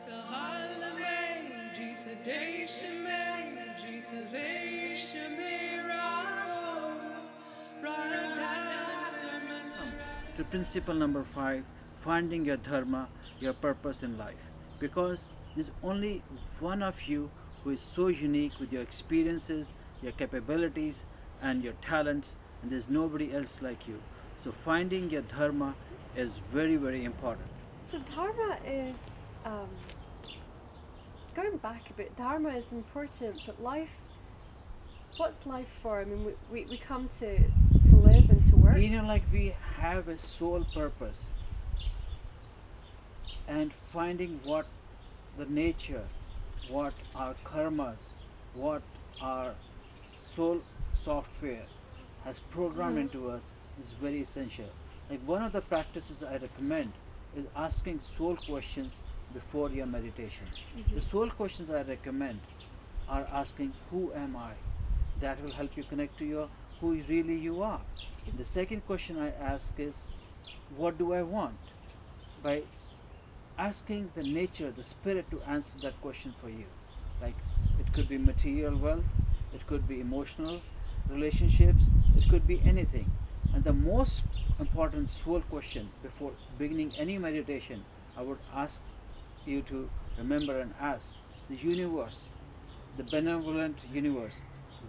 To principle number 5, finding your dharma, your purpose in life. Because there's only one of you who is so unique with your experiences, your capabilities, and your talents, and there's nobody else like you. So finding your dharma is very, very important. So Dharma is, um, going back a bit, Dharma is important, but life, what's life for? I mean, we come to live and to work. Like we have a sole purpose, and finding what the nature, what our karmas, what our soul software has programmed into us is very essential. Like one of the practices I recommend is asking soul questions before your meditation. The soul questions I recommend are asking, who am I? That will help you connect to your who really you are. The second question I ask is, what do I want? By asking the nature, the spirit to answer that question for you. Like it could be material wealth, it could be emotional relationships, it could be anything. And the most important soul question before beginning any meditation, I would ask you to remember and ask the universe, the benevolent universe,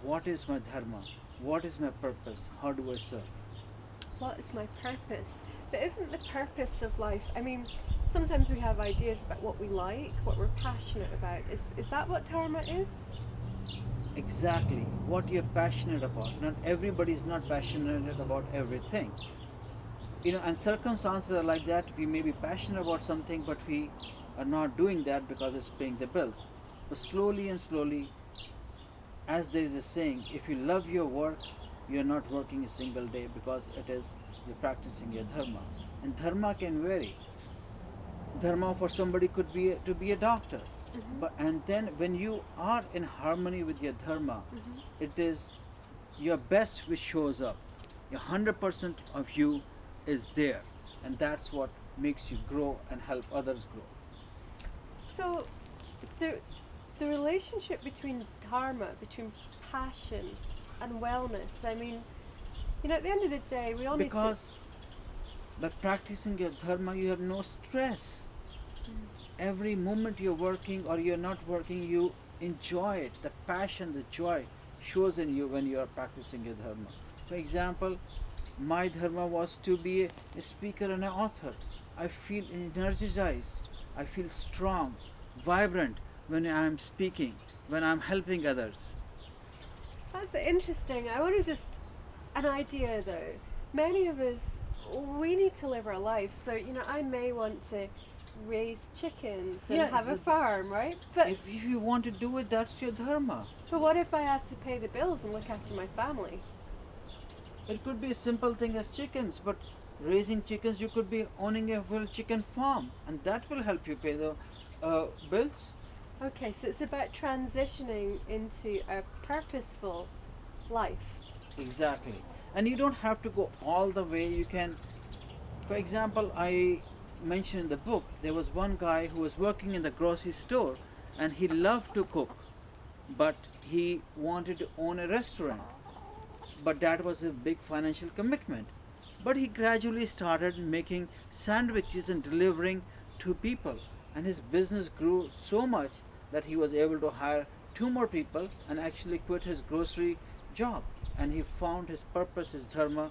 what is my dharma? What is my purpose? How do I serve? What is my purpose? But isn't the purpose of life, I mean, sometimes we have ideas about what we like, what we're passionate about. Is that what Dharma is? Exactly what you're passionate about. Not everybody is not passionate about everything. And circumstances are like that. We may be passionate about something, but we are not doing that because it's paying the bills. But slowly and slowly, as there is a saying, if you love your work, you're not working a single day, because you're practicing your dharma. And dharma can vary. Dharma for somebody could be to be a doctor. And then when you are in harmony with your dharma, it is your best which shows up. 100% of you is there, and that's what makes you grow and help others grow. So the relationship between Dharma, between passion and wellness, I mean, at the end of the day, we all because by practicing your dharma, you have no stress. Every moment you're working or you're not working, you enjoy it. The passion, the joy shows in you when you are practicing your dharma. For example, my dharma was to be a speaker and an author. I feel energized, I feel strong, vibrant when I'm speaking, when I'm helping others. That's interesting. I want to just, an idea though. Many of us, we need to live our lives. So, I may want to raise chickens and have a farm, right? But if you want to do it, that's your dharma. But what if I have to pay the bills and look after my family? It could be a simple thing as chickens, but raising chickens, you could be owning a full chicken farm, and that will help you pay the bills. Okay, so it's about transitioning into a purposeful life. Exactly. And you don't have to go all the way. You can, for example, I mentioned in the book, there was one guy who was working in the grocery store, and he loved to cook, but he wanted to own a restaurant. But that was a big financial commitment. But he gradually started making sandwiches and delivering to people, and his business grew so much that he was able to hire 2 more people and actually quit his grocery job, and he found his purpose, his dharma,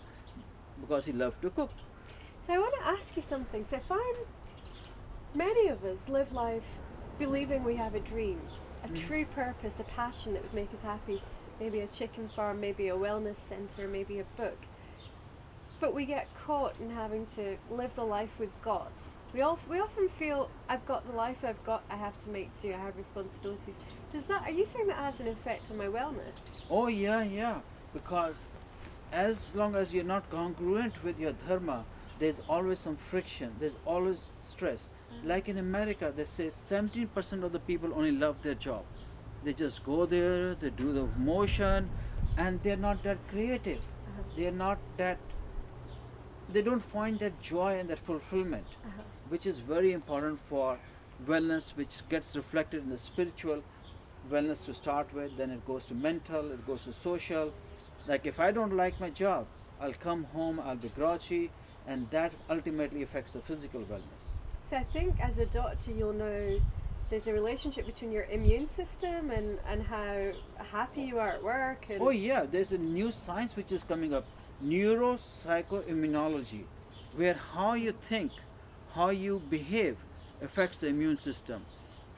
because he loved to cook. So I want to ask you something. So many of us live life believing we have a dream, a true purpose, a passion that would make us happy, maybe a chicken farm, maybe a wellness centre, maybe a book. But we get caught in having to live the life we've got. We often feel, I've got the life I've got, I have to make do, I have responsibilities. Are you saying that has an effect on my wellness? Oh yeah, because as long as you're not congruent with your dharma, there's always some friction, there's always stress. Like in America, they say 17% of the people only love their job. They just go there, they do the motion, and they're not that creative. They're not that, they don't find that joy and that fulfillment, which is very important for wellness which gets reflected in the spiritual wellness to start with, then it goes to mental, it goes to social. Like if I don't like my job, I'll come home, I'll be grouchy, and that ultimately affects the physical wellness. So I think as a doctor you'll know there's a relationship between your immune system and how happy you are at work and Oh yeah, there's a new science which is coming up, neuropsychoimmunology, where how you think, how you behave affects the immune system,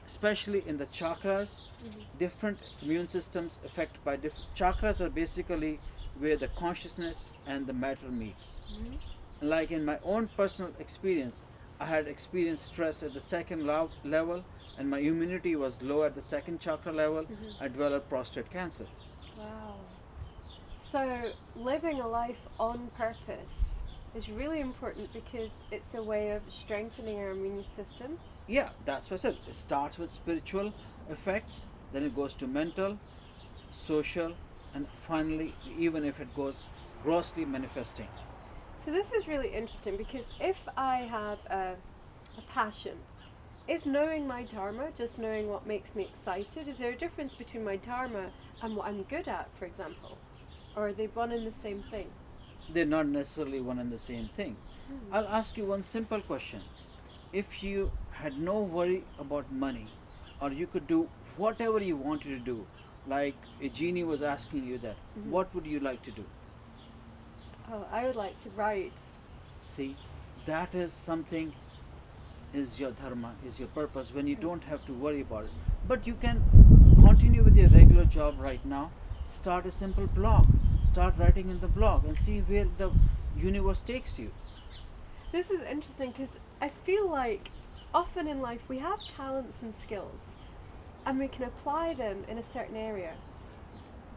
especially in the chakras. Mhm. Different immune systems affected by different chakras are basically where the consciousness and the matter meets. Mhm. Like in my own personal experience, I had experienced stress at the second level, and my immunity was low at the second chakra level. Mhm. I developed prostate cancer. Wow. So living a life on purpose is really important because it's a way of strengthening our immune system. Yeah, that's what I said. It starts with spiritual effects, then it goes to mental, social, and finally, even if it goes grossly manifesting. So this is really interesting because if I have a passion, is knowing my dharma just knowing what makes me excited? Is there a difference between my dharma and what I'm good at, for example? Or are they one and the same thing? They're not necessarily one and the same thing. Hmm. I'll ask you one simple question. If you had no worry about money, or you could do whatever you wanted to do, like a genie was asking you that, Mhm. what would you like to do? Oh, I would like to write. See, that is something, is your dharma, is your purpose, when you Right. don't have to worry about it. But you can continue with your regular job right now, start a simple blog, start writing in the blog, and see where the universe takes you. This is interesting because I feel like often in life we have talents and skills and we can apply them in a certain area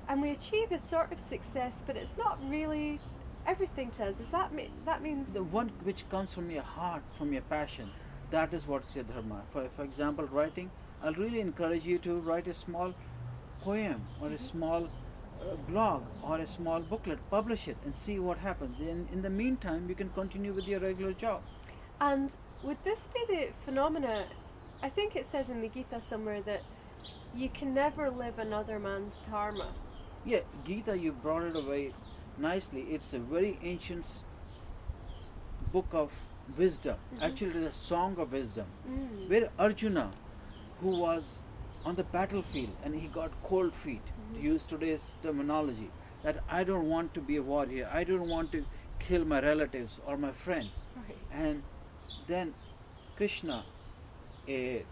and we achieve a sort of success, but it's not really everything to us. Does that mean that means? The one which comes from your heart, from your passion, that is what's your dharma. For example, writing, I'll really encourage you to write a small poem or a Mhm. small blog or a small booklet, publish it and see what happens. In the meantime, you can continue with your regular job. And would this be the phenomena? I think it says in the Gita somewhere that you can never live another man's dharma. Yeah, Gita, you brought it away nicely. It's a very ancient book of wisdom. Mhm. Actually, it is a song of wisdom Mm. where Arjuna, who was on the battlefield and he got cold feet, to Mhm. use today's terminology, that I don't want to be a warrior, I don't want to kill my relatives or my friends. Right. And then Krishna, a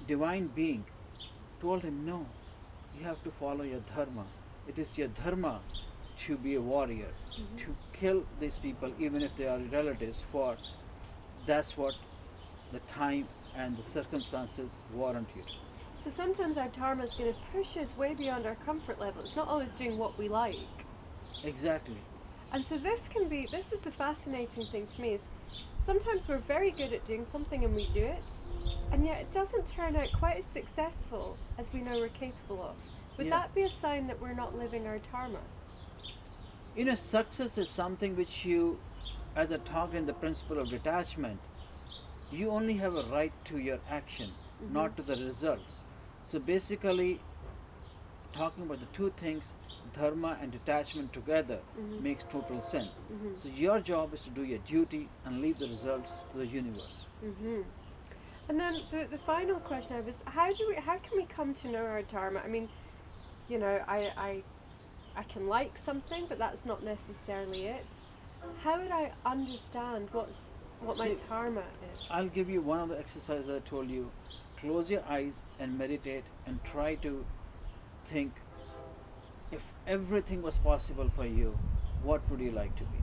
divine being, told him, no, you have to follow your dharma. It is your dharma to be a warrior, Mhm. to kill these people even if they are relatives, for that's what the time and the circumstances warrant you. So sometimes our dharma is going to push us way beyond our comfort level. It's not always doing what we like. Exactly. And so this is the fascinating thing to me is sometimes we're very good at doing something and we do it, and yet it doesn't turn out quite as successful as we know we're capable of. Would Yeah. that be a sign that we're not living our dharma? Success is something which you, as I talked in the principle of detachment, you only have a right to your action, Mhm. not to the results. So basically, talking about the two things, dharma and detachment together, Mhm. makes total sense. Mhm. So your job is to do your duty and leave the results to the universe. Mhm. And then the final question I have is how can we come to know our dharma? I mean, you know, I can like something, but that's not necessarily it. How would I understand what my See, dharma is? I'll give you one of the exercises I told you. Close your eyes and meditate and try to think, if everything was possible for you, what would you like to be?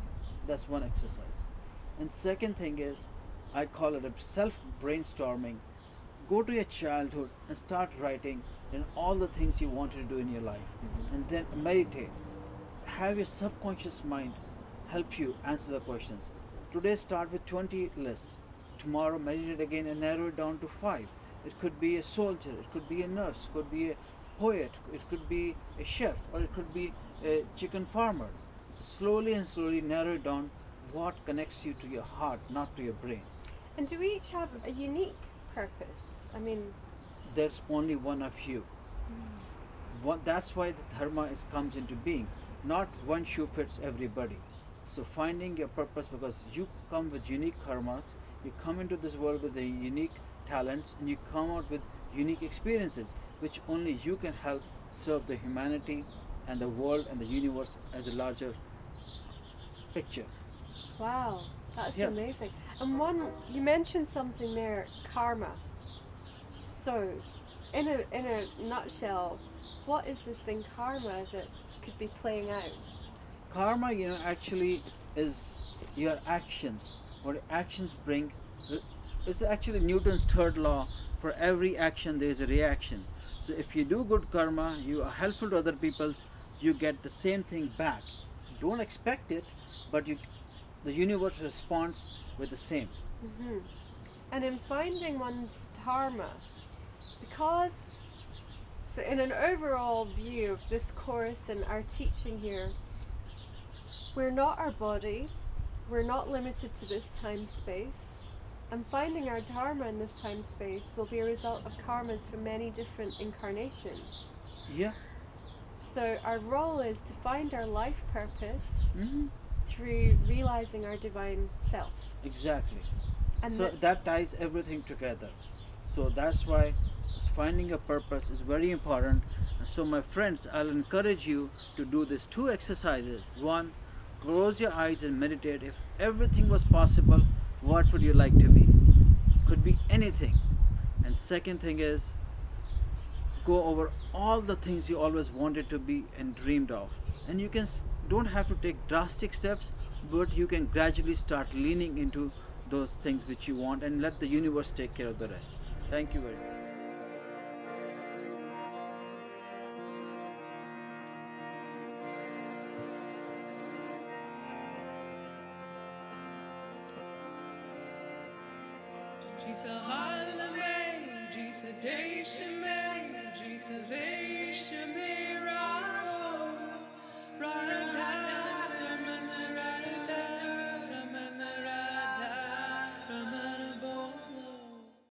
That's one exercise. And second thing is, I call it a self brainstorming. Go to your childhood and start writing in all the things you wanted to do in your life, Mhm. and then meditate. Have your subconscious mind help you answer the questions. Today start with 20 lists. Tomorrow meditate again and narrow it down to 5. It could be a soldier, it could be a nurse, it could be a poet, it could be a chef, or it could be a chicken farmer. Slowly and slowly narrow it down what connects you to your heart, not to your brain. And do we each have a unique purpose? I mean, There's only one of you. That's why the dharma comes into being. Not one shoe fits everybody. So finding your purpose, because you come with unique karmas, you come into this world with a unique talents, and you come out with unique experiences, which only you can help serve the humanity and the world and the universe as a larger picture. wow, that's Yeah. amazing. And one, you mentioned something there, karma. So, in a nutshell, what is this thing karma that could be playing out? Karma, actually is your actions. What actions bring. It's actually Newton's third law. For every action, there is a reaction. So if you do good karma, you are helpful to other people, you get the same thing back. Don't expect it, but the universe responds with the same. Hmm. And in finding one's dharma, because, so in an overall view of this course and our teaching here, we're not our body, we're not limited to this time space, and finding our dharma in this time space will be a result of karmas from many different incarnations. Yeah. So our role is to find our life purpose Hmm. through realizing our divine self. Exactly. And So that ties everything together. So that's why finding a purpose is very important. And so, my friends, I'll encourage you to do these two exercises. One, close your eyes and meditate. If everything was possible, what would you like to be? Could be anything. And second thing is, go over all the things you always wanted to be and dreamed of. And you don't have to take drastic steps, but you can gradually start leaning into those things which you want and let the universe take care of the rest. Thank you very much. Jisa halame, jisa deishame, jisa veishame.